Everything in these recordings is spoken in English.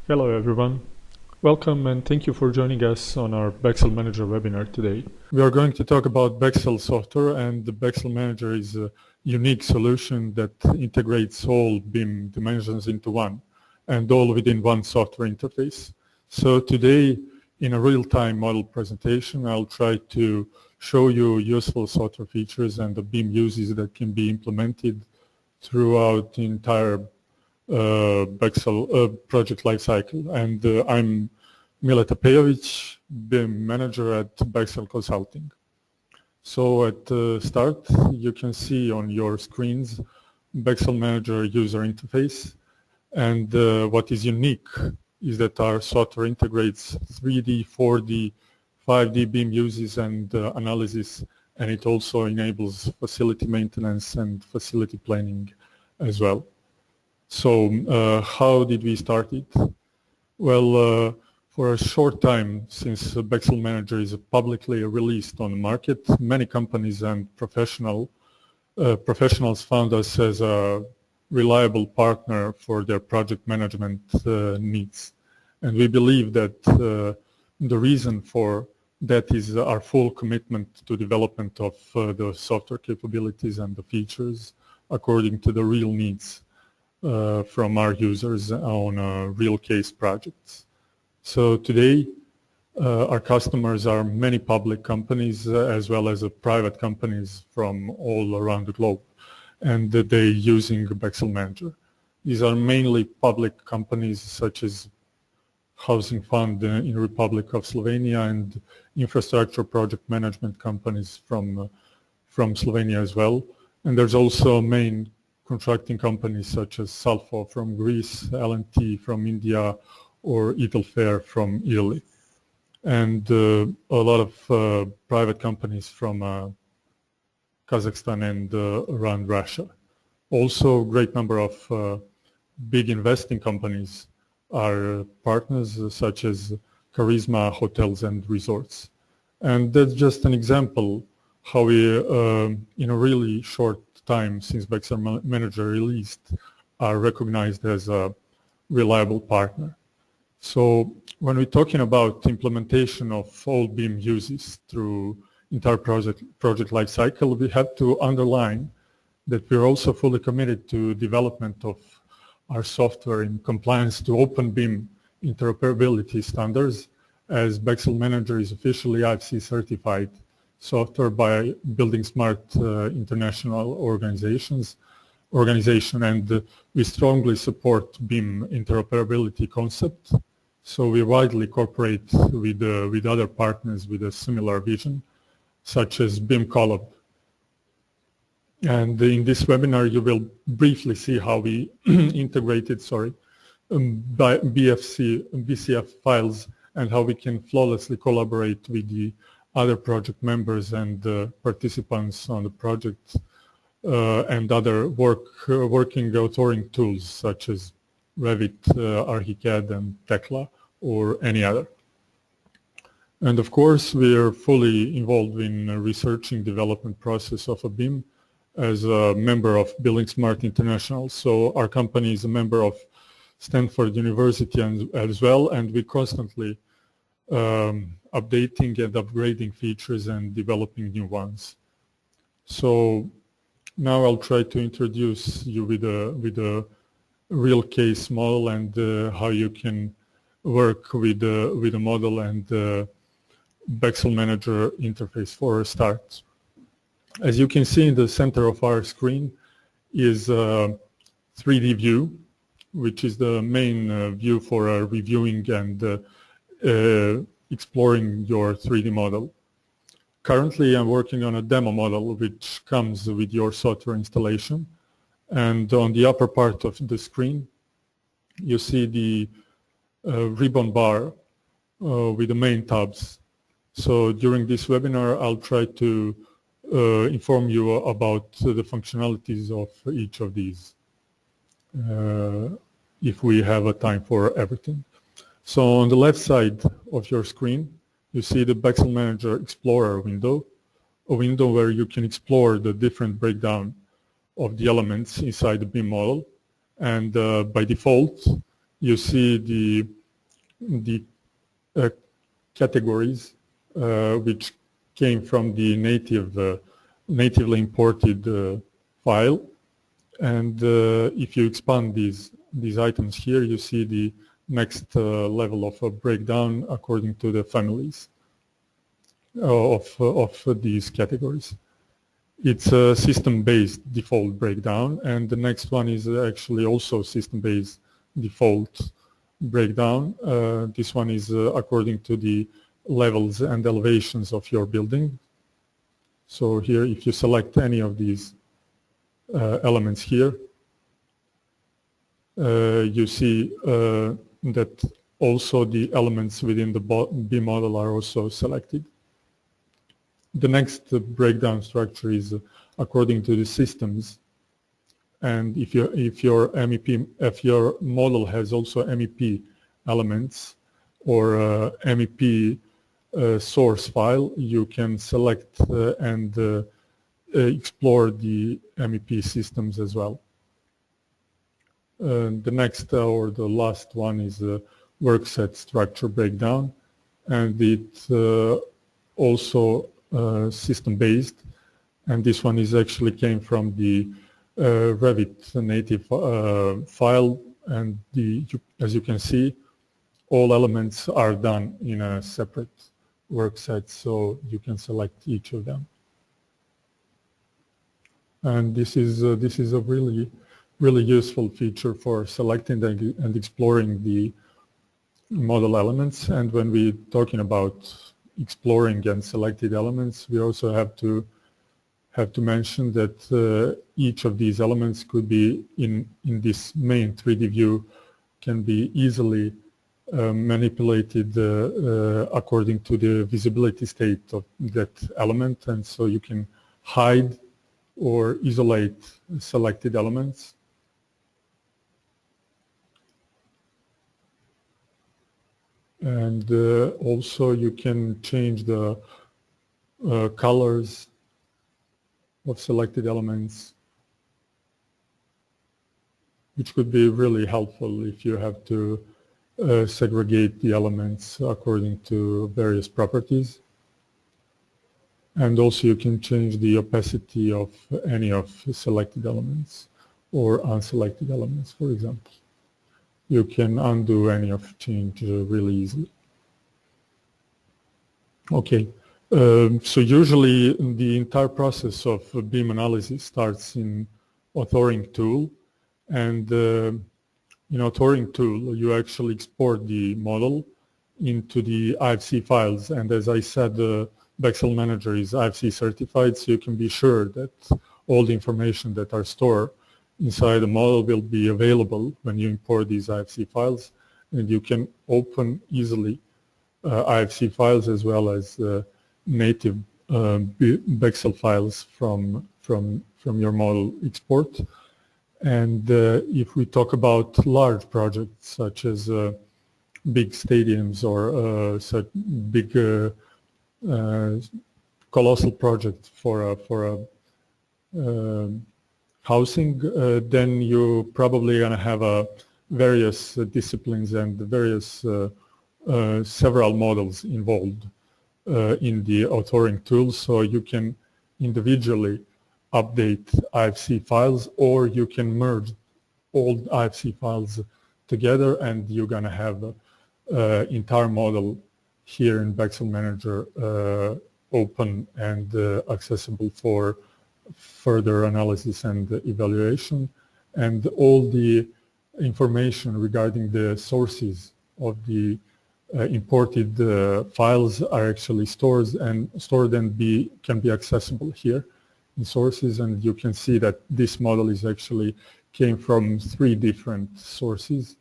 Hello everyone. Welcome and thank you for joining us on our BEXEL Manager webinar today. We are going to talk about BEXEL software, and the BEXEL Manager is a unique solution that integrates all BIM dimensions into one and all within one software interface. So today, in a real-time model presentation, I'll try to show you useful software features and the BIM uses that can be implemented throughout the entire BEXEL project lifecycle. And I'm Mileta Pejovic, BIM manager at BEXEL Consulting. So at the start, you can see on your screens BEXEL Manager user interface. And what is unique is that our software integrates 3D, 4D, 5D BIM uses and analysis, and it also enables facility maintenance and facility planning as well. So how did we start it? Well, for a short time since BEXEL Manager is publicly released on the market, many companies and professionals found us as a reliable partner for their project management needs. And we believe that the reason for that is our full commitment to development of the software capabilities and the features according to the real needs from our users on real case projects. So today, our customers are many public companies as well as private companies from all around the globe, and they're using BEXEL Manager. These are mainly public companies such as Housing Fund in Republic of Slovenia and infrastructure project management companies from Slovenia as well. And there's also main contracting companies such as Salfo from Greece, L&T from India, or Italfer from Italy. And a lot of private companies from Kazakhstan and around Russia. Also, a great number of big investing companies are partners such as Charisma Hotels and Resorts. And that's just an example how we, in a really short time since BEXEL Manager released, are recognized as a reliable partner. So when we're talking about implementation of all BIM uses through entire project lifecycle, we have to underline that we're also fully committed to development of our software in compliance to open BIM interoperability standards, as BEXEL Manager is officially IFC certified software by Building Smart International organization, and we strongly support BIM interoperability concept. So we widely cooperate with other partners with a similar vision, such as BIM Collab. And in this webinar, you will briefly see how we integrated, by BCF files and how we can flawlessly collaborate with the other project members and participants on the project and other working authoring tools such as Revit, Archicad, and Tekla, or any other. And of course, we are fully involved in researching development process of a BIM as a member of Building Smart International. So our company is a member of Stanford University as well, and we constantly updating and upgrading features and developing new ones. So now I'll try to introduce you with a real case model and how you can work with the model and BEXEL Manager interface for a start. As you can see in the center of our screen is a 3D view, which is the main view for reviewing and exploring your 3D model. Currently, I'm working on a demo model which comes with your software installation. And on the upper part of the screen, you see the ribbon bar with the main tabs. So during this webinar, I'll try to inform you about the functionalities of each of these, if we have a time for everything. So on the left side of your screen, you see the BEXEL Manager Explorer window, a window where you can explore the different breakdown of the elements inside the BIM model. And by default, you see the the categories which came from the natively imported file. And if you expand these items here, you see the next level of a breakdown according to the families of these categories. It's a system-based default breakdown, and the next one is actually also system-based default breakdown. This one is according to the levels and elevations of your building. So here, if you select any of these elements here, you see that also the elements within the B model are also selected. The next breakdown structure is according to the systems, and if your model has also MEP elements or MEP source file, you can select and explore the MEP systems as well. The next or the last one is the Worksite structure breakdown, and it's also system-based, and this one is actually came from the Revit native file, and as you can see, all elements are done in a separate Worksite, so you can select each of them. And this is a really useful feature for selecting and exploring the model elements. And when we're talking about exploring and selected elements, we also have to mention that each of these elements could be in this main 3D view, can be easily manipulated according to the visibility state of that element, and so you can hide or isolate selected elements. And also you can change the colors of selected elements, which could be really helpful if you have to segregate the elements according to various properties. And also you can change the opacity of any of selected elements or unselected elements, for example. You can undo any of change really easily. Okay, so usually the entire process of BIM analysis starts in authoring tool, and in authoring tool you actually export the model into the IFC files, and as I said, BEXEL Manager is IFC certified, so you can be sure that all the information that are stored inside the model will be available when you import these IFC files, and you can open easily IFC files as well as native BEXEL files from your model export. And if we talk about large projects such as big stadiums or such big colossal project for a housing, then you probably going to have various disciplines and various several models involved in the authoring tool, so you can individually update IFC files, or you can merge all IFC files together, and you're going to have entire model here in BEXEL Manager open and accessible for further analysis and evaluation, and all the information regarding the sources of the imported files are actually stored and can be accessible here in sources, and you can see that this model is actually came from 3 different sources,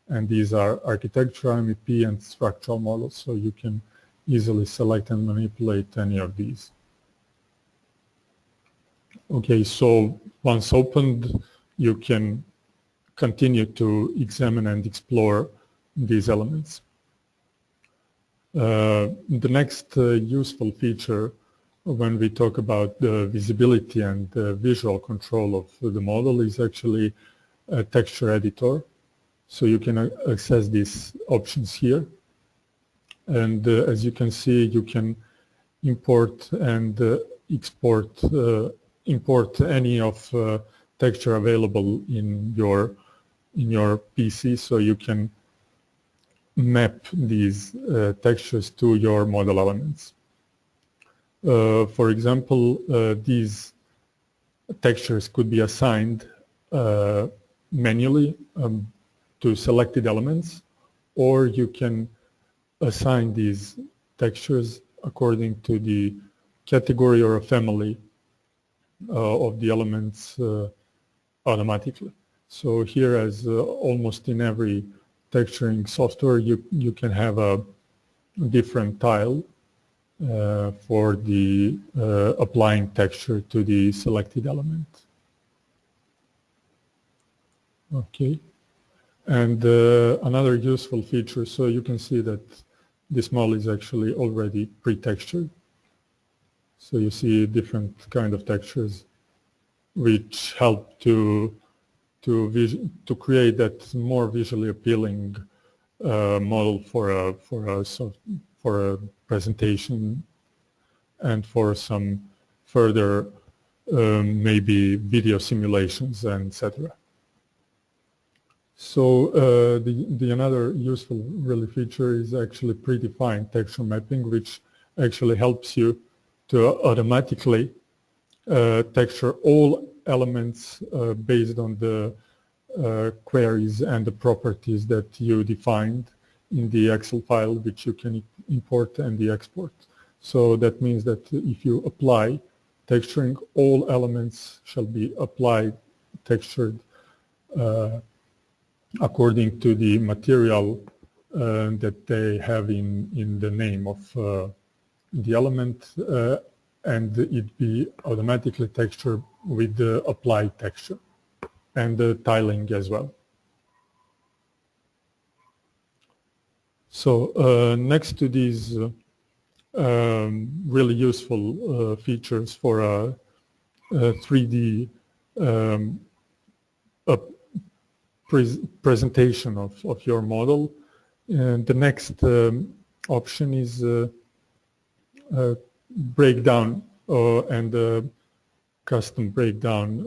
and these are architectural, MEP, and structural models, so you can easily select and manipulate any of these. Okay, so once opened, you can continue to examine and explore these elements. The next useful feature when we talk about the visibility and the visual control of the model is actually a texture editor. So you can access these options here. And as you can see, you can import and import any of texture available in your PC, so you can map these textures to your model elements. For example, these textures could be assigned manually to selected elements, or you can assign these textures according to the category or a family of the elements automatically. So here, as almost in every texturing software, you can have a different tile for the applying texture to the selected element. Okay, and another useful feature, so you can see that this model is actually already pre-textured. So you see different kind of textures which help to create that more visually appealing model for a presentation and for some further maybe video simulations and etc. So the another useful really feature is actually predefined texture mapping, which actually helps you to automatically texture all elements based on the queries and the properties that you defined in the Excel file, which you can import and export. So that means that if you apply texturing, all elements shall be applied, textured according to the material that they have in the name of the element, and it be automatically textured with the applied texture and the tiling as well. So next to these really useful features for a 3D presentation of your model, and the next option is breakdown and custom breakdown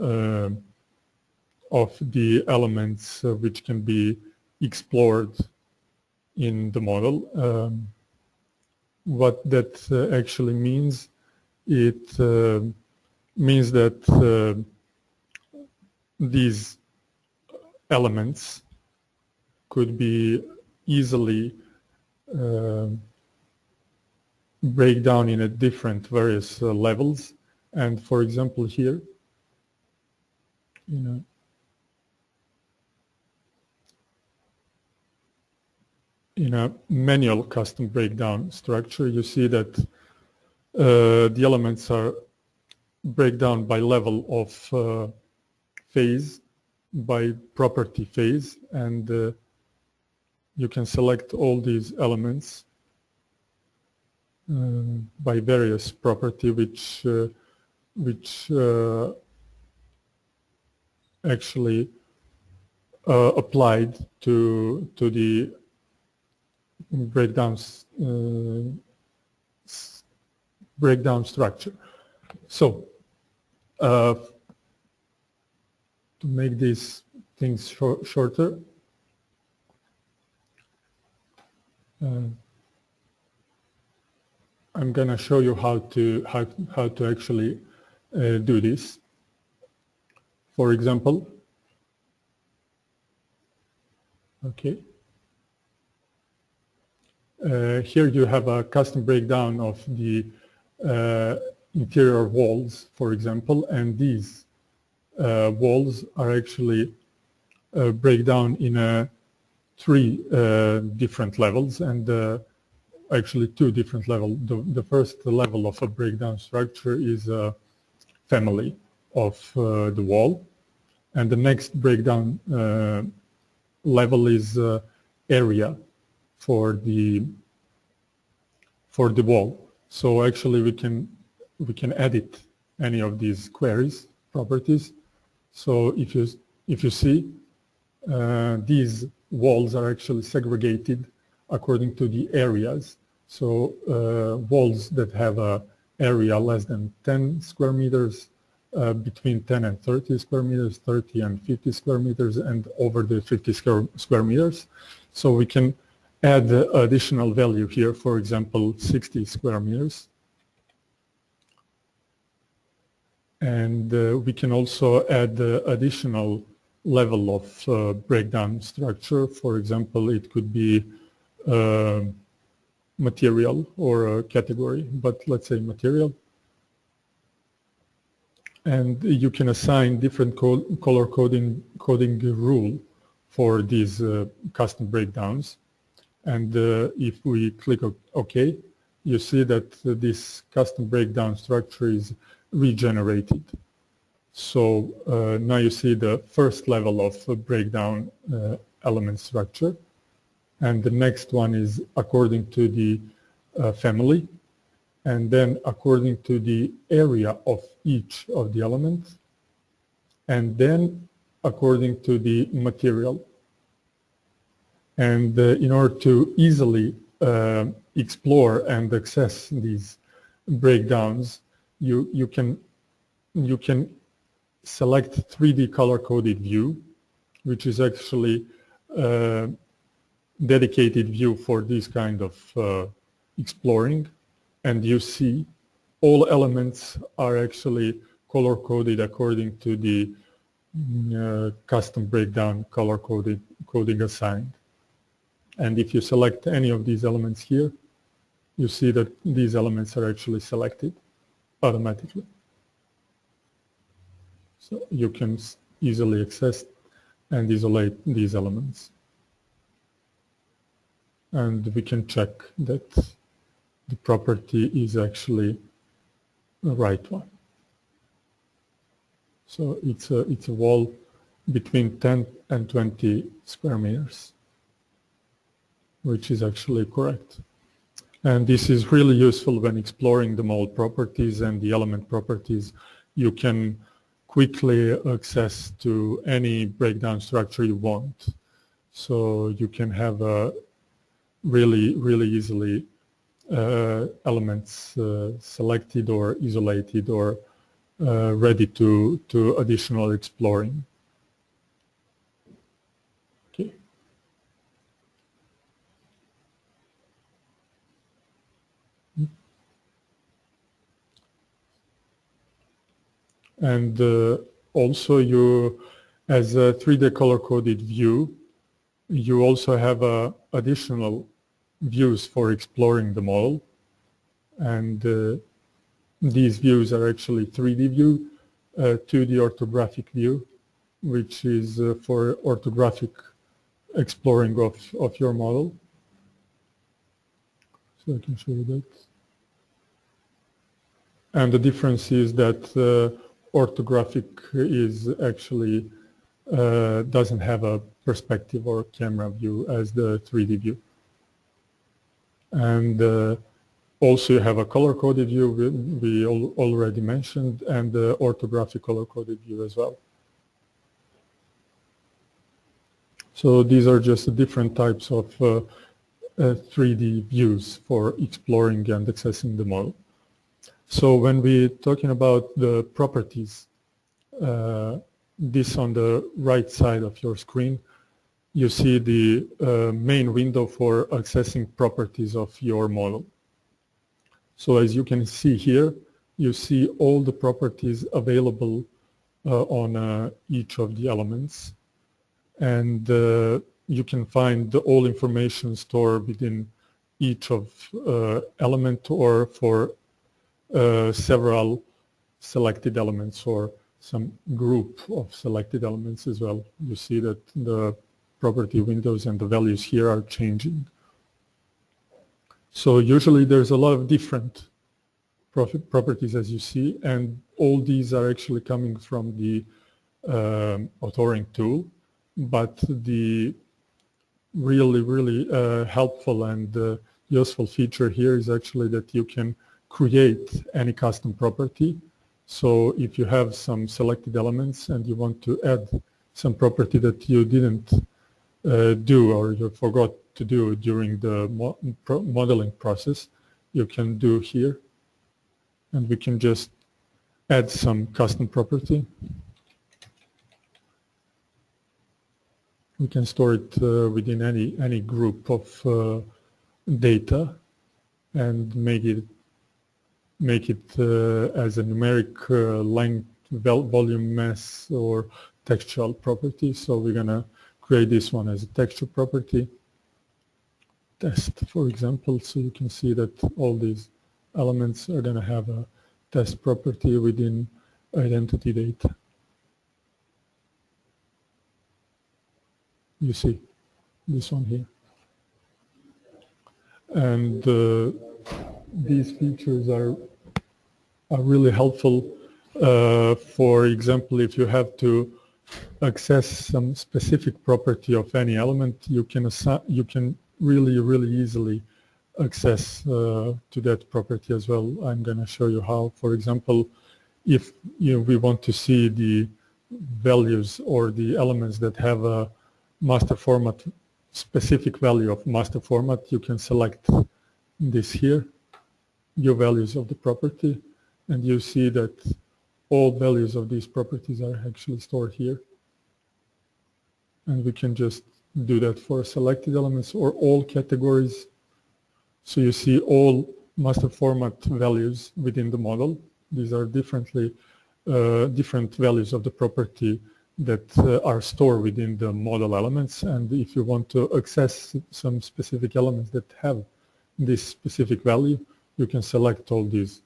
of the elements which can be explored in the model. What that actually means, it means that these elements could be easily break down in a different various levels. And for example here, in a manual custom breakdown structure, you see that the elements are breakdown by level of phase, by property phase, and you can select all these elements by various property which actually applied to the breakdown structure. So to make these things shorter, I'm going to show you how to actually do this. For example, okay, here you have a custom breakdown of the interior walls, for example, and these walls are actually breakdown in 3 different levels, and actually 2 different levels. The first level of a breakdown structure is a family of the wall, and the next breakdown level is area for the wall. So actually we can edit any of these queries properties. So if you see, these walls are actually segregated according to the areas. So walls that have a area less than 10 square meters, between 10 and 30 square meters, 30 and 50 square meters, and over the 50 square meters. So we can add additional value here, for example, 60 square meters. And we can also add additional level of breakdown structure. For example, it could be material or a category, but let's say material. And you can assign different color coding rule for these custom breakdowns. And if we click OK, you see that this custom breakdown structure is regenerated. So now you see the first level of breakdown element structure. And the next one is according to the family, and then according to the area of each of the elements, and then according to the material. And in order to easily explore and access these breakdowns, you can select 3D color-coded view, which is actually dedicated view for this kind of exploring, and you see all elements are actually color-coded according to the custom breakdown coding assigned. And if you select any of these elements here, you see that these elements are actually selected automatically. So you can easily access and isolate these elements. And we can check that the property is actually the right one. So it's a wall between 10 and 20 square meters, which is actually correct. And this is really useful when exploring the mold properties and the element properties. You can quickly access to any breakdown structure you want. So you can have a really easily elements selected or isolated or ready to additional exploring. Okay. And also you, as a 3D color-coded view, you also have additional views for exploring the model. And these views are actually 3D view, 2D orthographic view, which is for orthographic exploring of your model. So I can show you that. And the difference is that orthographic is actually doesn't have a perspective or camera view as the 3D view. And also you have a color-coded view we already mentioned, and the orthographic color-coded view as well. So these are just different types of 3D views for exploring and accessing the model. So when we're talking about the properties, this on the right side of your screen, you see the main window for accessing properties of your model. So as you can see here, you see all the properties available on each of the elements. And you can find all information stored within each of element or for several selected elements or some group of selected elements as well. You see that the property windows and the values here are changing. So usually there's a lot of different properties, as you see, and all these are actually coming from the authoring tool. But the really helpful and useful feature here is actually that you can create any custom property. So if you have some selected elements and you want to add some property that you didn't do or you forgot to do during the modeling process, you can do here. And we can just add some custom property. We can store it within any group of data and make it as a numeric length, volume, mass, or textual property. So we're gonna create this one as a texture property. Test, for example, so you can see that all these elements are gonna have a test property within identity data. You see this one here. And these features are really helpful. For example, if you have to access some specific property of any element, you can really easily access to that property as well. I'm going to show you how. For example, if we want to see the values or the elements that have a master format, specific value of master format, you can select this here, view values of the property, and you see that all values of these properties are actually stored here. And we can just do that for selected elements or all categories. So you see all master format values within the model. These are different values of the property that are stored within the model elements. And if you want to access some specific elements that have this specific value, you can select all these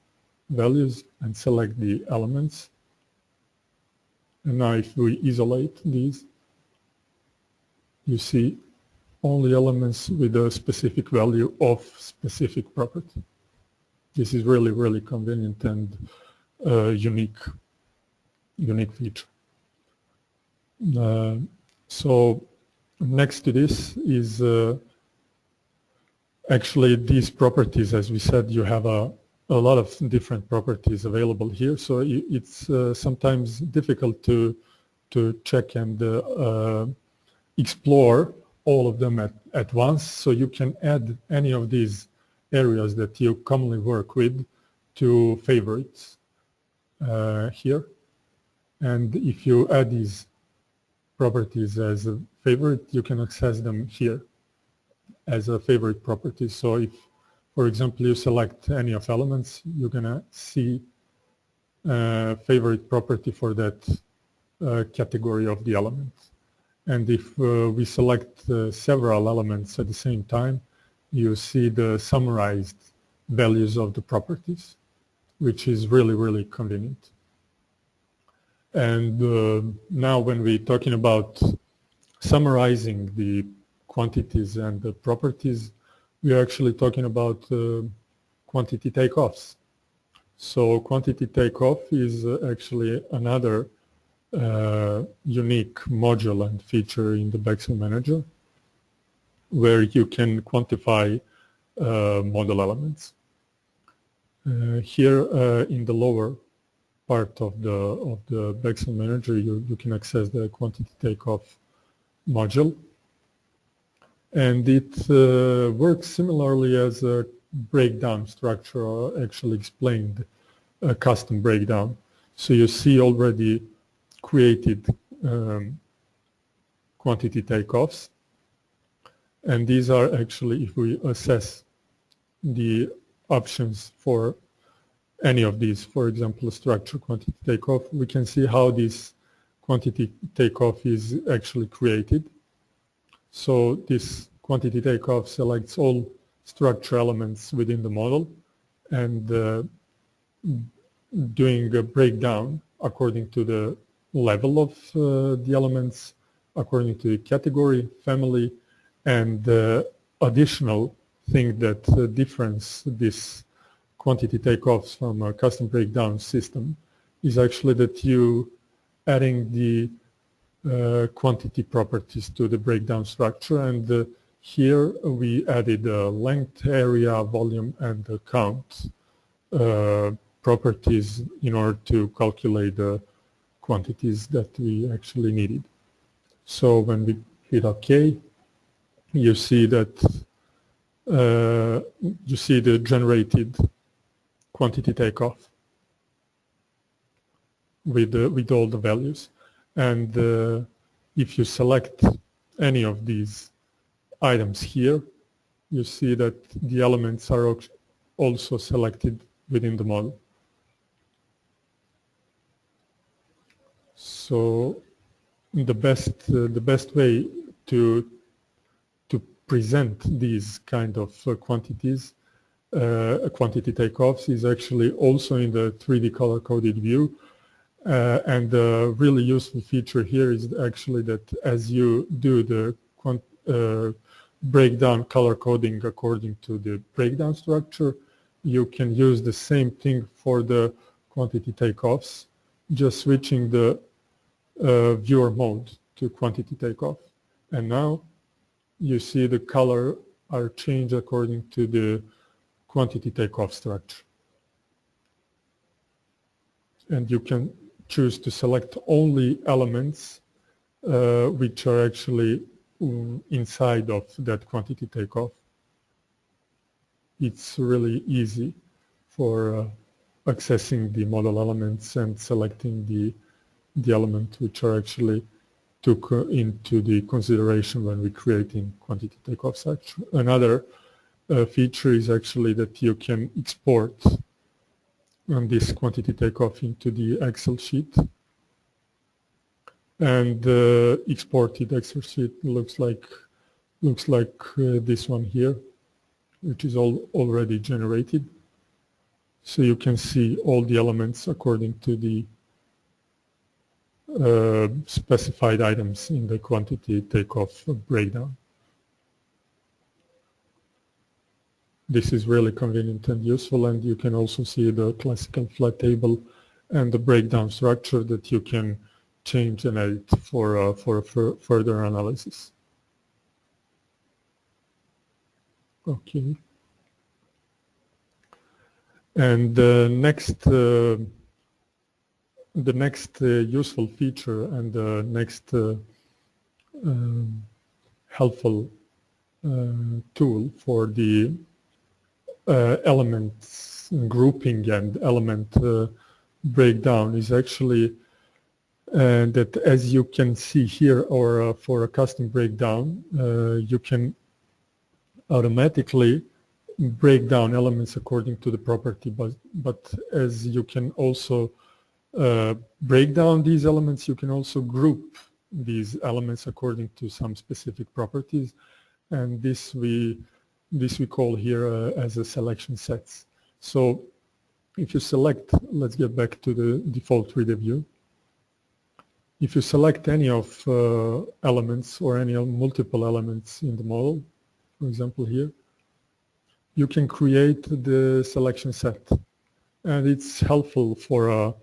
values and select the elements. And now if we isolate these, you see only elements with a specific value of specific property. This is really convenient and unique feature. So next to this is actually these properties. As we said, you have a lot of different properties available here. So it's sometimes difficult to check and explore all of them at once. So you can add any of these areas that you commonly work with to favorites here. And if you add these properties as a favorite, you can access them here as a favorite property. So if, for example, you select any of elements, you're gonna see a favorite property for that category of the element. And if we select several elements at the same time, you see the summarized values of the properties, which is really convenient. And now when we're talking about summarizing the quantities and the properties, we are actually talking about quantity takeoffs. So quantity takeoff is actually another unique module and feature in the BEXEL Manager, where you can quantify model elements. Here in the lower part of the BEXEL Manager, you can access the quantity takeoff module, and it works similarly as a breakdown structure, or actually explained a custom breakdown. So you see already created quantity takeoffs, and these are actually, if we assess the options for any of these, for example, a structure quantity takeoff, we can see how this quantity takeoff is actually created. So this quantity takeoff selects all structure elements within the model and doing a breakdown according to the level of the elements, according to the category, family, and the additional thing that difference this quantity takeoffs from a custom breakdown system is actually that you adding the quantity properties to the breakdown structure, and here we added length, area, volume, and the count properties in order to calculate the quantities that we actually needed. So when we hit OK, you see that you see the generated quantity takeoff with all the values. And if you select any of these items here, you see that the elements are also selected within the model. So the best way to present these kind of quantities, quantity takeoffs, is actually also in the 3D color-coded view. And the really useful feature here is actually that as you do the breakdown color coding according to the breakdown structure, you can use the same thing for the quantity takeoffs, just switching the viewer mode to quantity takeoff. And now you see the color are changed according to the quantity takeoff structure. And you can choose to select only elements which are actually inside of that quantity takeoff. It's really easy for accessing the model elements and selecting the element which are actually took into the consideration when we're creating quantity takeoff structure. Another feature is actually that you can export this quantity takeoff into the Excel sheet. And exported Excel sheet looks like this one here, which is already generated. So you can see all the elements according to the specified items in the quantity takeoff breakdown. This is really convenient and useful, and you can also see the classical flat table and the breakdown structure that you can change and edit for further analysis. Okay. And the next useful feature and the next helpful tool for the elements grouping and element breakdown is actually that, as you can see here, or for a custom breakdown, you can automatically break down elements according to the property, but as you can also break down these elements, you can also group these elements according to some specific properties, and this we call here as a selection sets. So if you select, let's get back to the default 3D view. If you select any of elements or any multiple elements in the model, for example here, you can create the selection set, and it's helpful for a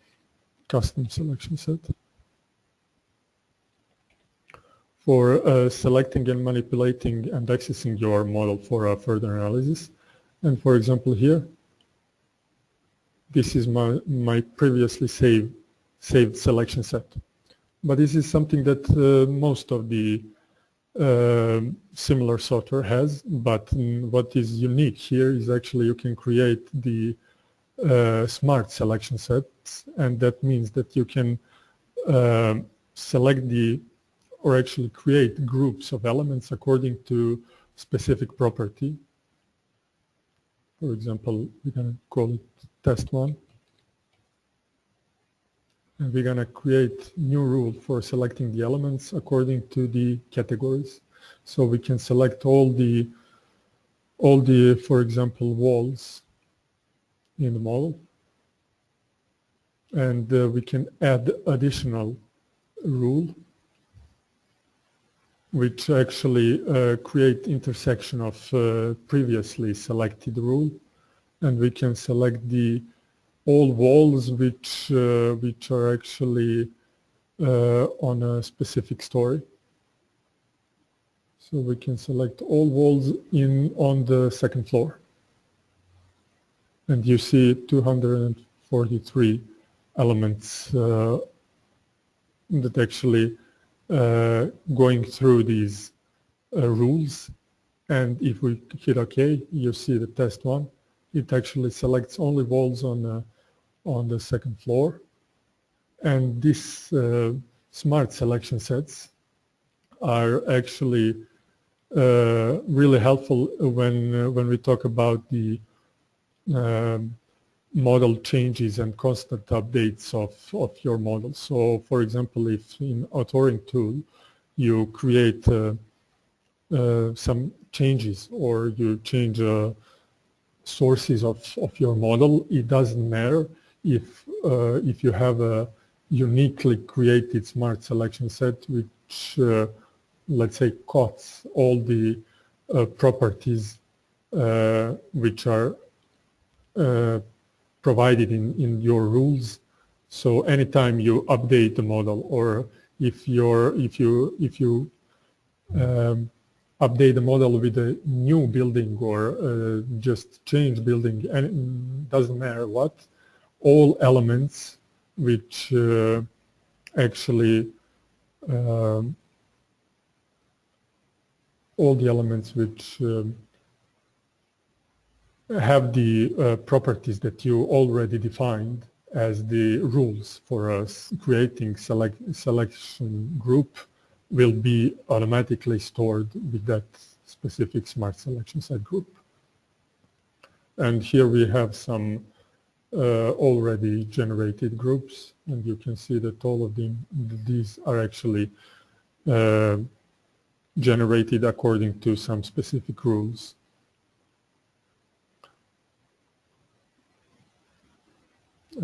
custom selection set for selecting and manipulating and accessing your model for further analysis. And for example here, this is my previously saved selection set. But this is something that most of the similar software has, but what is unique here is actually you can create the smart selection sets, and that means that you can select or actually create groups of elements according to specific property. For example, we're going to call it test 1. And we're going to create new rule for selecting the elements according to the categories. So we can select all the, for example, walls in the model. And we can add additional rule, which actually create intersection of previously selected rule. And we can select all walls which are actually on a specific story. So we can select all walls on the second floor. And you see 243 elements that actually going through these rules, and if we hit OK, you see the test one. It actually selects only walls on the second floor, and these smart selection sets are actually really helpful when we talk about the model changes and constant updates of your model. So, for example, if in authoring tool you create some changes or you change sources of your model, it doesn't matter if you have a uniquely created smart selection set which let's say codes all the properties which are provided in your rules. So anytime you update the model, or if you update the model with a new building, or just change building, and it doesn't matter what, all elements which actually all the elements which have the properties that you already defined as the rules for us creating selection group will be automatically stored with that specific smart selection set group. And here we have some already generated groups, and you can see that all of these are actually generated according to some specific rules.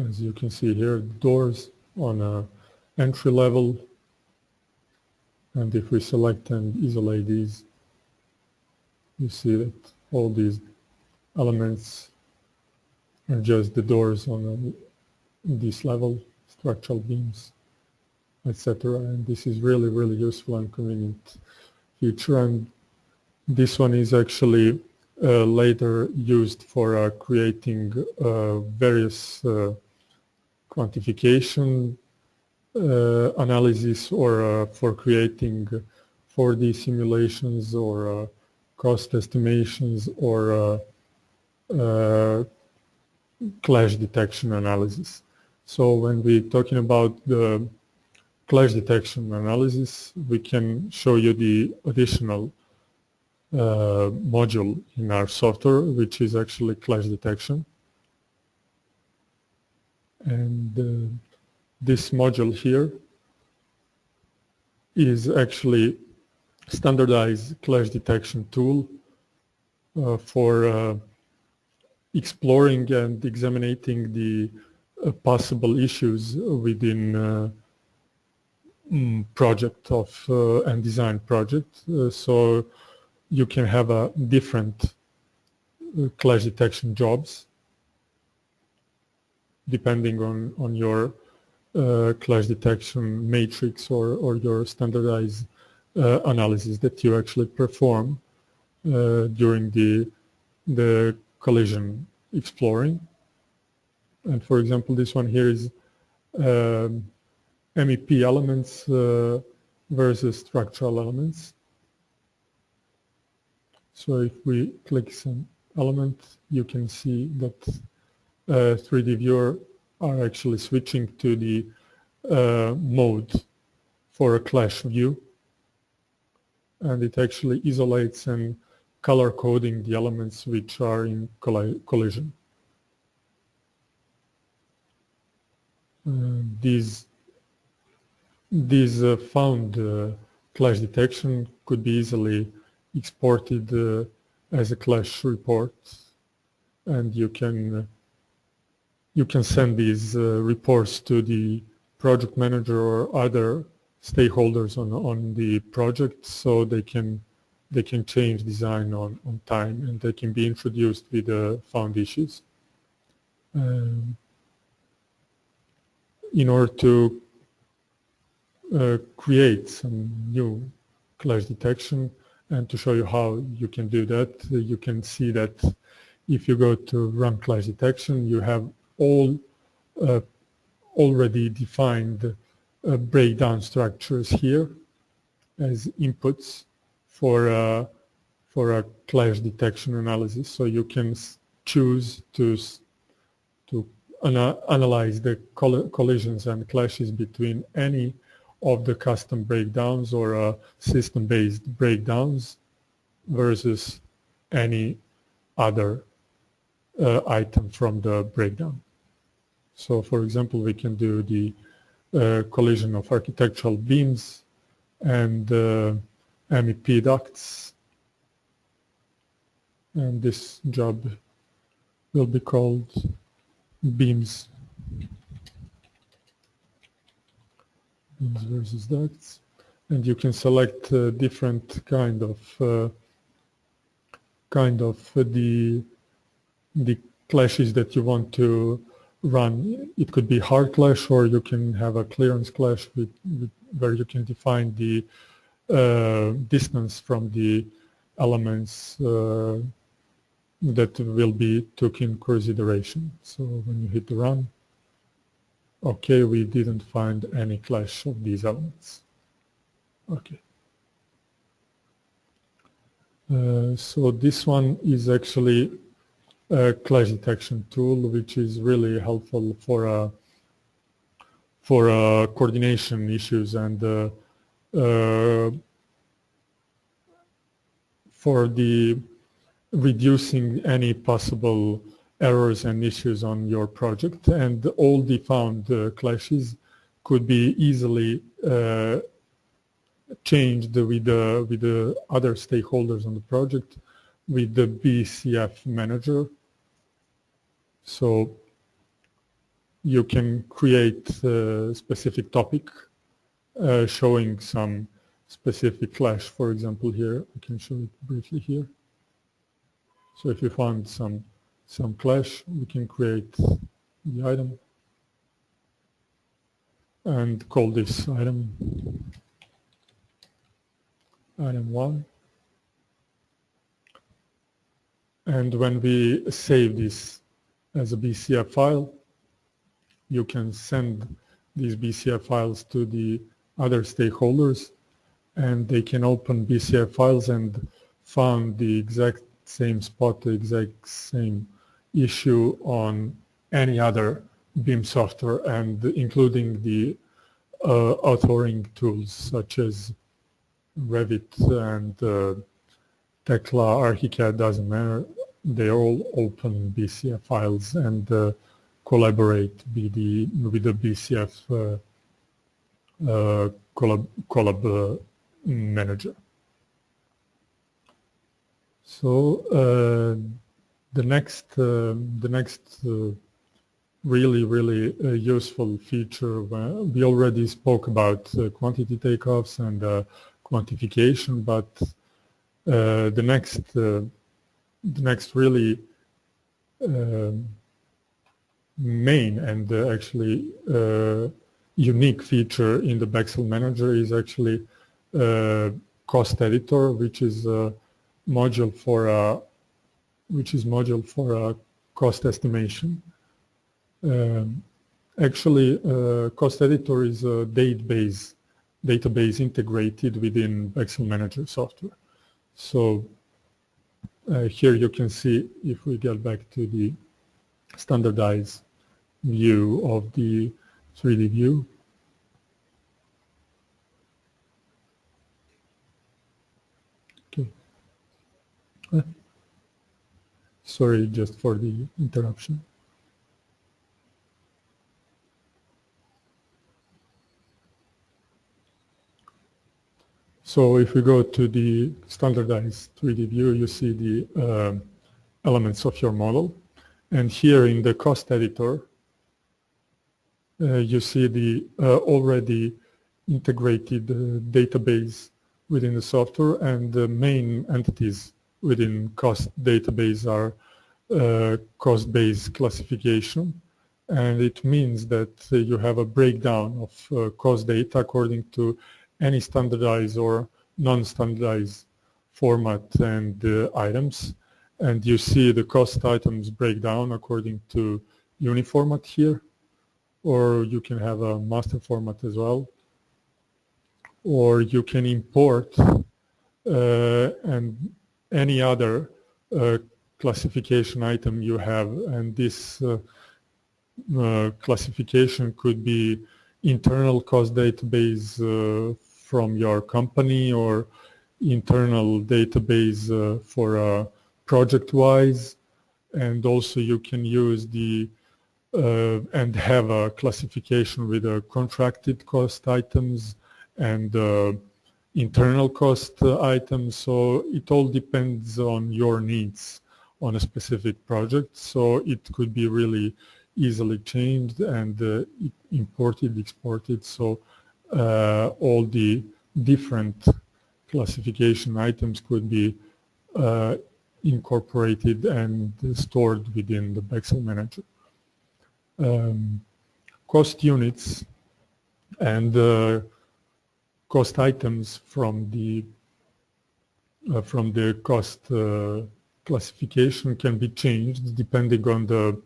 As you can see here, doors on a entry level, and if we select and isolate these, you see that all these elements are just the doors on this level, structural beams, etc. And this is really, really useful and convenient feature. And this one is actually later used for creating various quantification analysis, or for creating 4D simulations, or cost estimations, or clash detection analysis. So when we're talking about the clash detection analysis, we can show you the additional module in our software, which is actually clash detection. And this module here is actually standardized clash detection tool for exploring and examining the possible issues within project and design project. So you can have a different clash detection jobs depending on your clash detection matrix, or your standardized analysis that you actually perform during the collision exploring. And for example, this one here is MEP elements versus structural elements. So if we click some element, you can see that 3D viewer are actually switching to the mode for a clash view, and it actually isolates and color coding the elements which are in collision. These found clash detection could be easily exported as a clash report, and you can send these reports to the project manager or other stakeholders on the project, so they can change design on time, and they can be introduced with the found issues. In order to create some new clash detection, and to show you how you can do that, you can see that if you go to run clash detection, you have all already defined breakdown structures here, as inputs for a clash detection analysis. So you can choose to analyze the collisions and clashes between any of the custom breakdowns or system-based breakdowns versus any other item from the breakdown. So for example, we can do the collision of architectural beams and MEP ducts, and this job will be called beams versus ducts, and you can select different kind of the clashes that you want to run. It could be hard clash, or you can have a clearance clash where you can define the distance from the elements that will be took in consideration. So when you hit the run, okay, we didn't find any clash of these elements. Okay. So this one is actually a clash detection tool, which is really helpful for coordination issues and for the reducing any possible errors and issues on your project, and all the found clashes could be easily changed with the other stakeholders on the project with the BEXEL Manager. So you can create a specific topic showing some specific clash. For example, here I can show it briefly here. So if you found some clash, we can create the item and call this item 1. And when we save this as a BEXEL file, you can send these BEXEL files to the other stakeholders, and they can open BEXEL files and find the exact same spot, the exact same issue on any other BIM software, and including the authoring tools such as Revit and Tekla, ArchiCAD, doesn't matter. They all open BEXEL files and collaborate with the BEXEL collab manager. So the next really useful feature, we already spoke about quantity takeoffs and quantification, but the next really main and actually unique feature in the BEXEL Manager is actually cost editor, which is a module for cost estimation. Actually, cost editor is a database integrated within BEXEL Manager software. So here you can see, if we get back to the standardized view of the 3D view, okay. Sorry just for the interruption. So if we go to the standardized 3D view, you see the elements of your model. And here in the cost editor, you see the already integrated database within the software, and the main entities within cost database are cost-based classification. And it means that you have a breakdown of cost data according to any standardized or non-standardized format and items. And you see the cost items breakdown according to uniformat here, or you can have a master format as well. or you can import and any other classification item you have, and this classification could be internal cost database from your company, or internal database for project-wise, and also you can use the and have a classification with contracted cost items and internal cost items. So it all depends on your needs on a specific project. So it could be really easily changed and imported, exported. So all the different classification items could be incorporated and stored within the BEXEL Manager. Cost units and cost items from the cost classification can be changed depending on the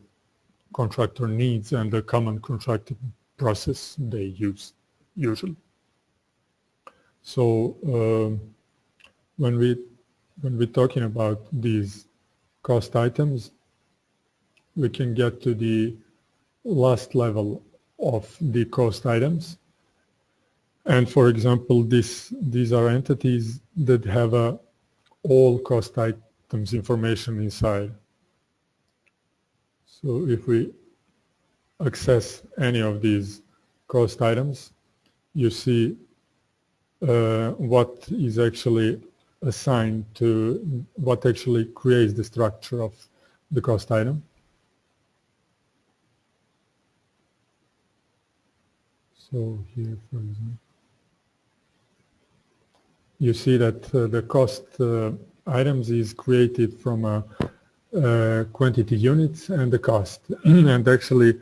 contractor needs and the common contracting process they use usually. So when we're talking about these cost items, we can get to the last level of the cost items. And for example, these are entities that have all cost items information inside. So if we access any of these cost items, you see what is actually assigned to, what actually creates the structure of the cost item. So here, for example, you see that the cost items is created from a quantity units and the cost. And actually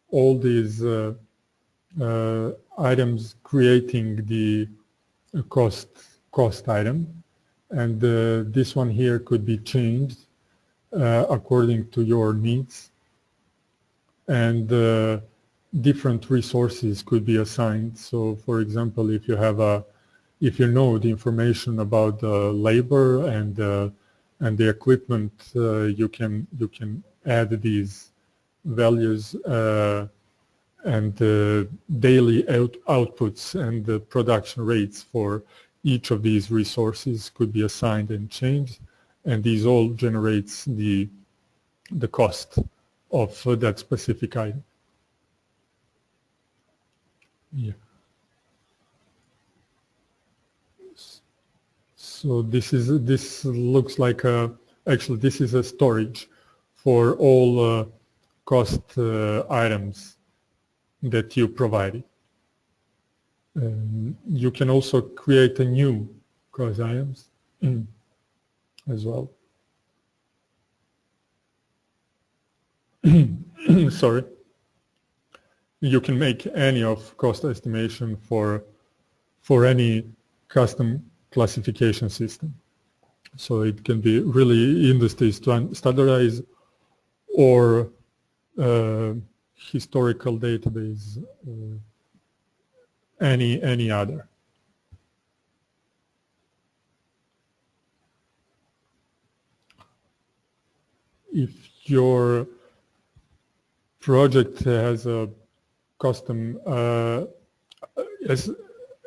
all these items creating the cost item, and this one here could be changed according to your needs, and different resources could be assigned. So for example, if you know the information about the labor and the equipment, you can add these values and daily outputs and the production rates for each of these resources could be assigned and changed, and these all generates the cost of that specific item. Yeah. So this looks like actually this is a storage for all cost items that you provided. You can also create a new cost items as well. Sorry. You can make any of cost estimation for any custom classification system. So it can be really industry standardized or historical database, any other. If your project has a custom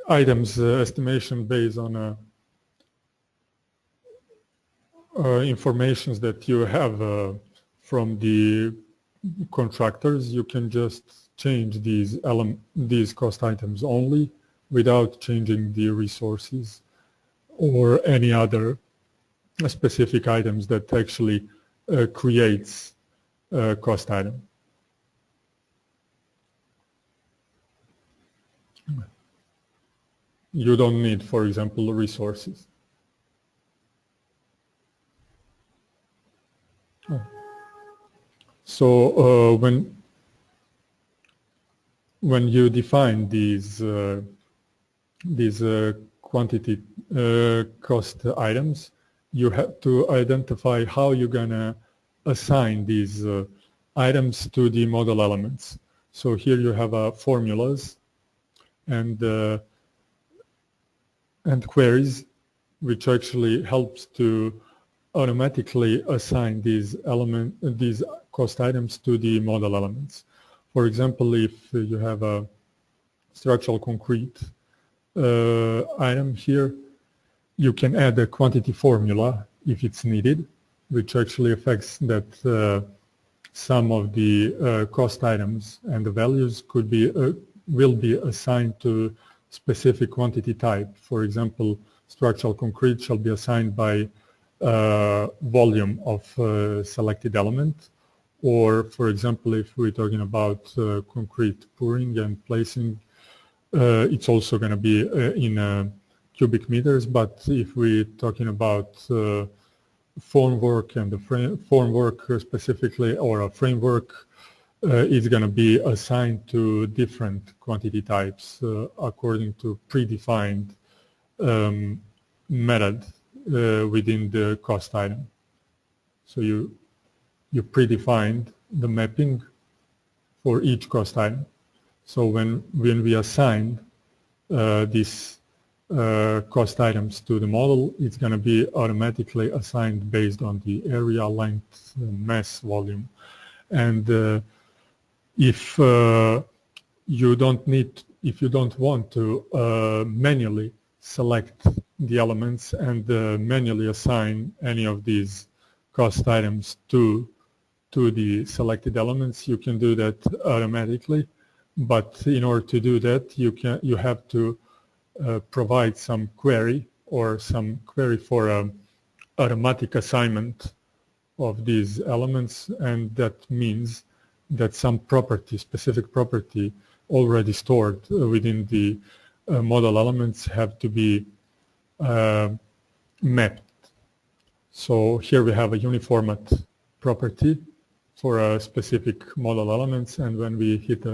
items estimation based on informations that you have from the contractors, you can just change these cost items only without changing the resources or any other specific items that actually creates a cost item. You don't need, for example, resources. So when you define these quantity cost items, you have to identify how you're gonna assign these items to the model elements. So here you have formulas, and and queries, which actually helps to automatically assign these cost items to the model elements. For example, if you have a structural concrete item here, you can add a quantity formula if it's needed, which actually affects that some of the cost items and the values will be assigned to specific quantity type. For example, structural concrete shall be assigned by volume of selected element, or for example, if we're talking about concrete pouring and placing, it's also going to be in cubic meters. But if we're talking about formwork and the formwork specifically, or a framework, is going to be assigned to different quantity types according to predefined method within the cost item. So you predefined the mapping for each cost item. So when we assign these cost items to the model, it's going to be automatically assigned based on the area, length, mass, volume. And if you don't want to manually select the elements and manually assign any of these cost items to the selected elements, you can do that automatically. But in order to do that, you have to provide some query or some query for automatic assignment of these elements, and that means that some property, specific property already stored within the model elements have to be mapped. So here we have a uniformat property for a specific model elements, and when we hit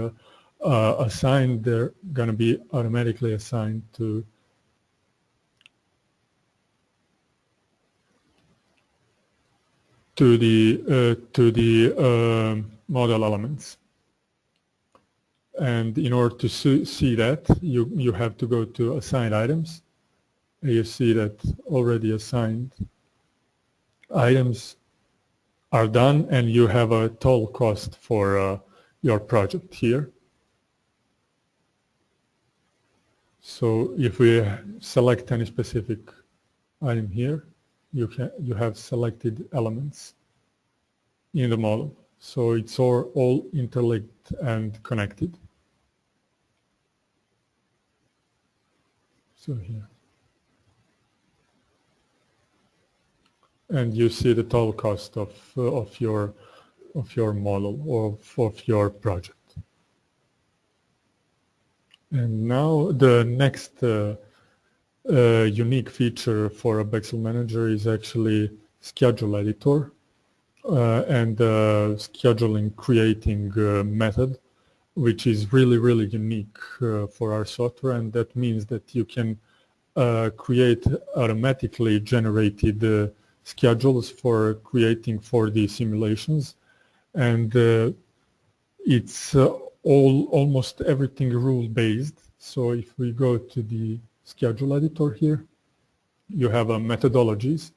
assign, they're going to be automatically assigned to the model elements. And in order to see that, you have to go to assigned items. And you see that already assigned items are done, and you have a total cost for your project here. So if we select any specific item here, you have selected elements in the model. So it's all interlinked and connected. So here. And you see the total cost of your model or of your project. And now the next unique feature for a BEXEL Manager is actually schedule editor and scheduling creating method, which is really unique for our software. And that means that you can create automatically generated schedules for creating 4D simulations, and it's almost everything rule-based. So if we go to the schedule editor here, you have methodologies,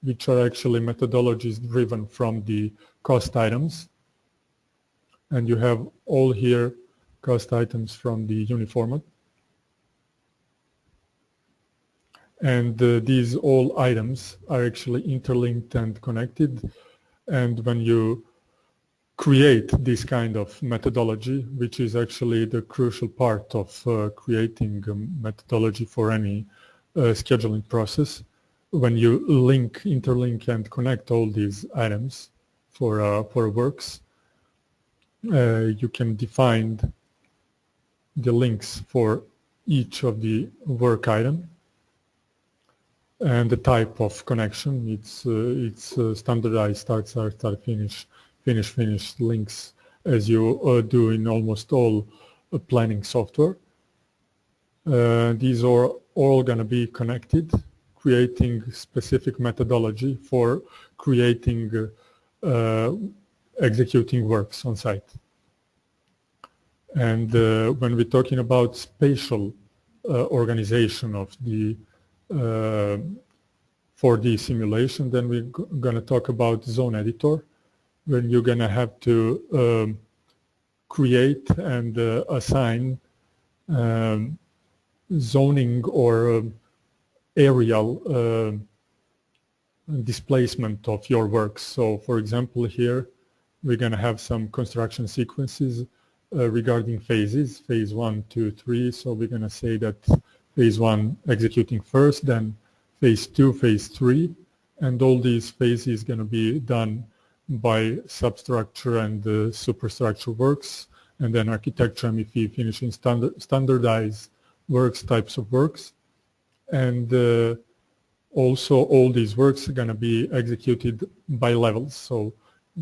which are actually methodologies driven from the cost items, and you have all here cost items from the uniformat. And these all items are actually interlinked and connected. And when you create this kind of methodology, which is actually the crucial part of creating a methodology for any scheduling process, when you interlink and connect all these items for works, you can define the links for each of the work item and the type of connection. It's standardized start, finish links, as you do in almost all planning software. These are all going to be connected, creating specific methodology for creating executing works on site. And when we're talking about spatial organization of the 4D simulation. Then we're going to talk about zone editor, when you're going to have to create and assign zoning or aerial displacement of your works. So for example, here we're going to have some construction sequences regarding phases, phase 1, 2, 3. So we're going to say that phase 1 executing first, then phase 2, phase 3, and all these phases going to be done by substructure and superstructure works, and then architecture, MEP, finishing, standardized works, types of works. And also all these works are going to be executed by levels. So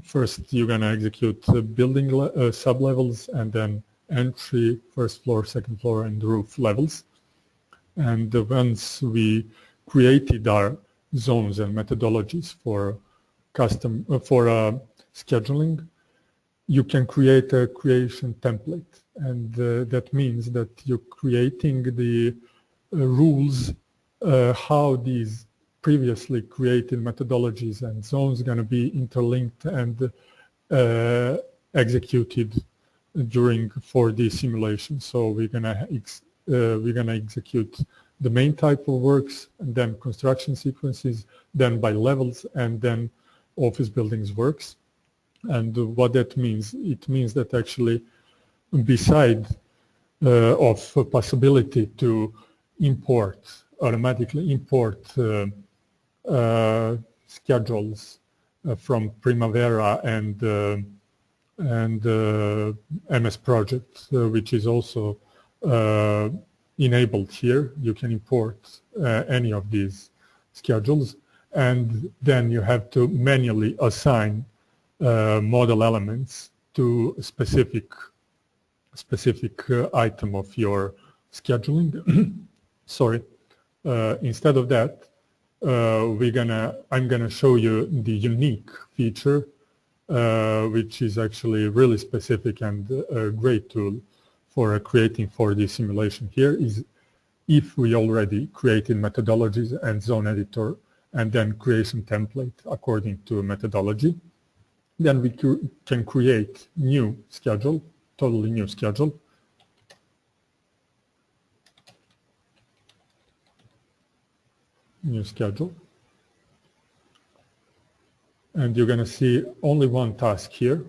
first you're going to execute building sub-levels, and then entry, first floor, second floor, and roof levels. And once we created our zones and methodologies for custom scheduling, you can create a creation template, and that means that you're creating the rules how these previously created methodologies and zones are going to be interlinked and executed during 4D simulation. So we're going to execute the main type of works, and then construction sequences, then by levels, and then office buildings works. And what that means, it means that actually, beside of a possibility to automatically import schedules from Primavera and MS Project, which is also enabled here. You can import any of these schedules, and then you have to manually assign model elements to a specific item of your scheduling. Sorry. Instead of that, I'm gonna show you the unique feature, which is actually really specific and a great tool for creating 4D simulation. Here is if we already created methodologies and zone editor and then creation template according to methodology, then we can create new schedule, totally new schedule. New schedule. And you're going to see only one task here.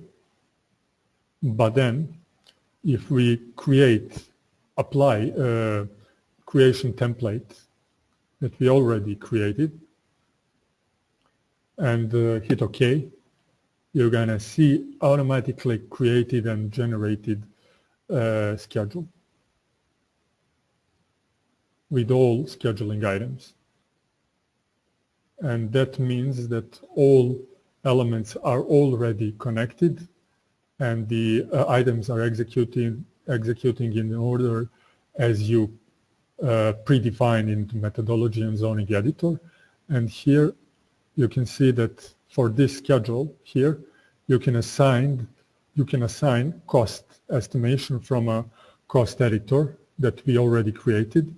But then if we apply a creation template that we already created and hit OK, you're going to see automatically created and generated schedule with all scheduling items. And that means that all elements are already connected, and the items are executing in order as you predefined in the methodology and zoning editor. And here you can see that for this schedule here, you can assign cost estimation from a cost editor that we already created.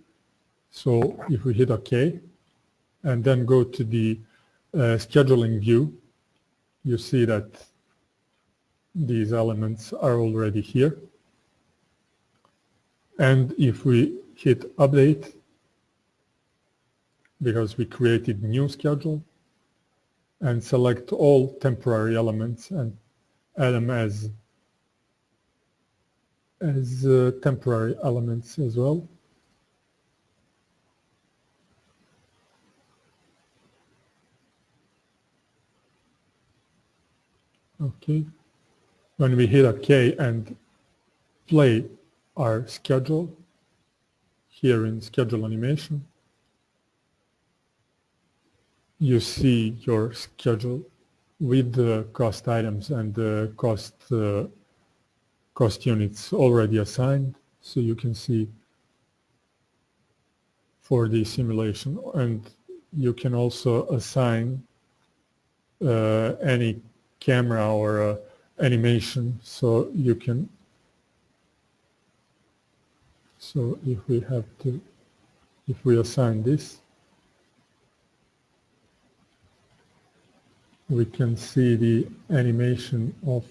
So if we hit OK and then go to the scheduling view, you see that these elements are already here. And if we hit update, because we created new schedule, and select all temporary elements and add them as temporary elements as well. Okay. When we hit OK and play our schedule here in schedule animation, you see your schedule with the cost items and the cost units already assigned. So you can see for the simulation, and you can also assign any camera or animation, so you can So if we assign this, we can see the animation of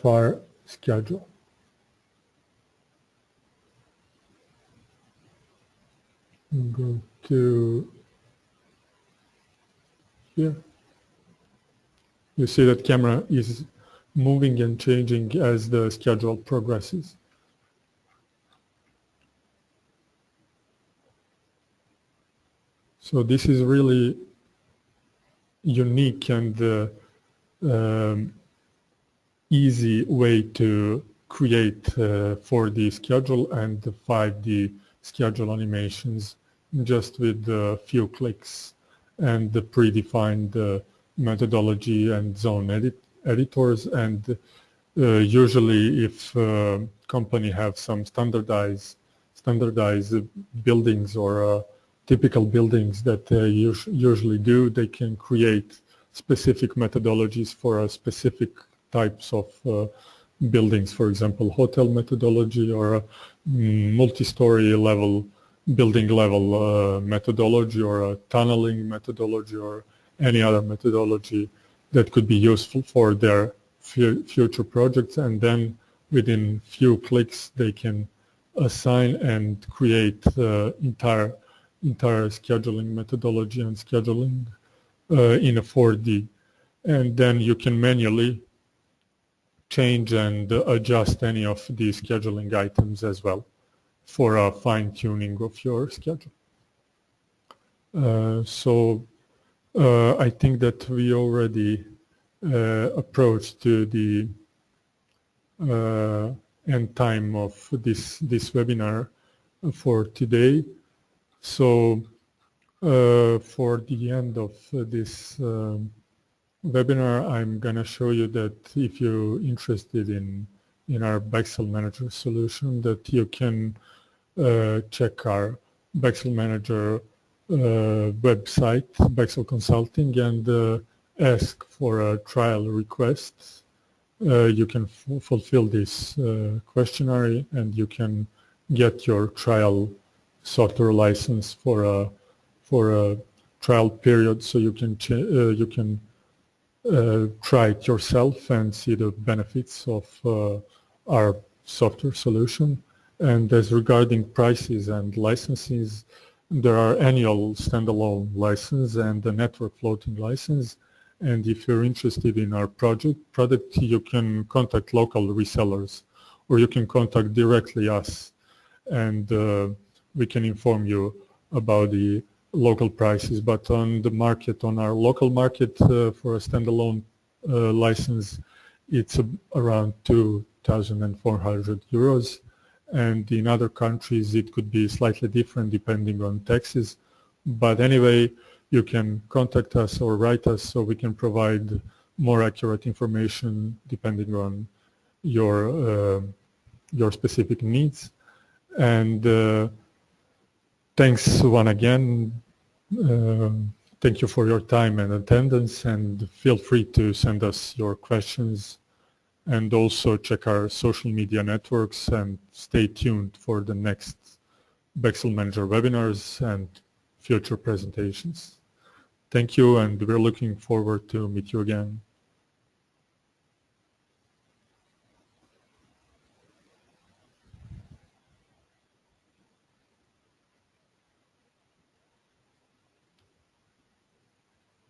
our schedule. Go to here. You see that camera is moving and changing as the schedule progresses. So this is really unique and easy way to create 4D schedule and 5D schedule animations just with a few clicks and the predefined methodology and zone editors. And usually if company have some standardized buildings or typical buildings that they usually do, they can create specific methodologies for specific types of buildings, for example, hotel methodology or multi-story level, building level methodology, or a tunneling methodology, or any other methodology that could be useful for their future projects. And then within few clicks they can assign and create entire scheduling methodology and scheduling in a 4D. And then you can manually change and adjust any of these scheduling items as well for a fine-tuning of your schedule. I think that we already approached to the end time of this webinar for today. So for the end of this webinar, I'm going to show you that if you're interested in our BEXEL Manager solution, that you can check our BEXEL Manager website, BEXEL Consulting, and ask for a trial request. You can fulfill this questionnaire, and you can get your trial software license for a trial period, so you can try it yourself and see the benefits of our software solution. And as regarding prices and licenses, there are annual standalone license and the network floating license. And if you're interested in our product, you can contact local resellers, or you can contact directly us, and we can inform you about the local prices. But on the market, on our local market, for a standalone license, it's around 2,400 euros. And in other countries, it could be slightly different depending on taxes. But anyway, you can contact us or write us, so we can provide more accurate information depending on your specific needs. And thanks once again. Thank you for your time and attendance, and feel free to send us your questions, and also check our social media networks, and stay tuned for the next BEXEL Manager webinars and future presentations. Thank you, and we're looking forward to meet you again.